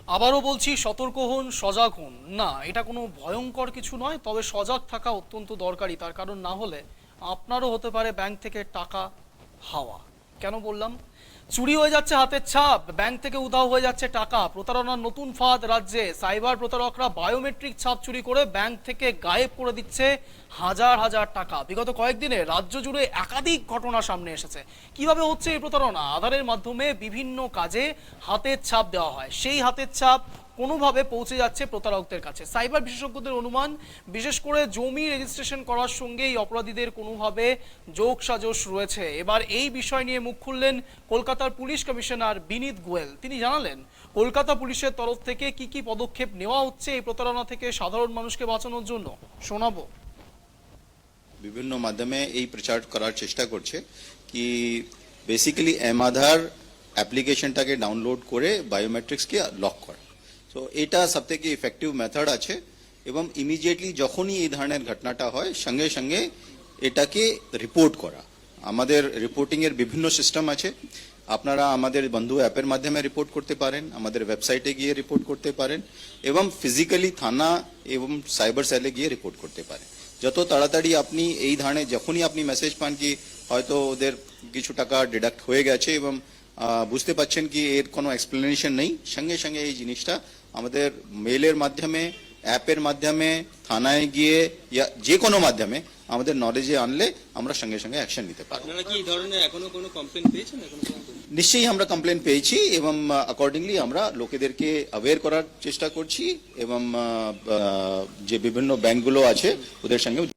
আবারও বলছি, সতর্ক হন, সজাগ হন। না, এটা কোনো ভয়ঙ্কর কিছু নয়, তবে সজাগ থাকা অত্যন্ত দরকারি। তার কারণ না হলে আপনারও হতে পারে ব্যাংক থেকে টাকা হাওয়া। কেন বললাম? চুরি হয়ে যাচ্ছে হাতের ছাপ, ব্যাংক থেকে উধাও হয়ে যাচ্ছে টাকা। প্রতারণার নতুন ফাঁদ রাজ্যে। সাইবার প্রতারকরা বায়োমেট্রিক ছাপ চুরি করে ব্যাংক থেকে গায়েব করে দিচ্ছে হাজার হাজার টাকা। বিগত কয়েকদিনে রাজ্য জুড়ে একাধিক ঘটনা সামনে এসেছে। কিভাবে হচ্ছে এই প্রতারণা? আধারের মাধ্যমে বিভিন্ন কাজে হাতের ছাপ দেওয়া হয়, সেই হাতের ছাপ কোনোভাবে পৌঁছে যাচ্ছে প্রতারকদের কাছে। সাইবার বিশেষজ্ঞদের অনুমান, বিশেষ করে জমি রেজিস্ট্রেশন করার সঙ্গে এই অপরাধীদের কোনোভাবে যোগ সাজশ রয়েছে। এবার এই বিষয় নিয়ে মুখ খুললেন কলকাতার পুলিশ কমিশনার বিনীত গোয়েল। তিনি জানালেন কলকাতা পুলিশের তরফ থেকে কি কি পদক্ষেপ নেওয়া হচ্ছে এই প্রতারণা থেকে সাধারণ মানুষকে বাঁচানোর জন্য। শোনাবো। বিভিন্ন মাধ্যমে এই প্রচার করার চেষ্টা করছে কি বেসিক্যালি আধার অ্যাপ্লিকেশনটাকে ডাউনলোড করে বায়োমেট্রিক্সকে লক করা। তো এটা সবথেকে ইফেক্টিভ মেথড আছে এবং ইমিডিয়েটলি যখনই এই ধরনের ঘটনাটা হয় সঙ্গে সঙ্গে এটাকে রিপোর্ট করা। আমাদের রিপোর্টিংয়ের বিভিন্ন সিস্টেম আছে। আপনারা আমাদের বন্ধু অ্যাপের মাধ্যমে রিপোর্ট করতে পারেন, আমাদের ওয়েবসাইটে গিয়ে রিপোর্ট করতে পারেন এবং ফিজিক্যালি থানা এবং সাইবার সেলে গিয়ে রিপোর্ট করতে পারেন। যত তাড়াতাড়ি আপনি এই ধরনের যখনই আপনি মেসেজ পান কি হয়তো ওদের কিছু টাকা ডিডাক্ট হয়ে গেছে এবং বুঝতে পারছেন কি এর কোনো এক্সপ্লেনেশন নেই, সঙ্গে সঙ্গে এই জিনিসটা আমাদের মেলের মাধ্যমে, অ্যাপের মাধ্যমে, থানায় গিয়ে ইয়া যে কোনো মাধ্যমে আমাদের নলেজে আনলে আমরা সঙ্গে সঙ্গে অ্যাকশন নিতে পারবো। আপনারা কি এই ধরনের এখনো কোনো কমপ্লেন পেয়েছেন? নিশ্চয়ই আমরা কমপ্লেন পেয়েছি এবং অ্যাকর্ডিংলি আমরা লোকেদেরকে অ্যাওয়্যার করার চেষ্টা করছি এবং যে বিভিন্ন ব্যাংকগুলো আছে ওদের সঙ্গে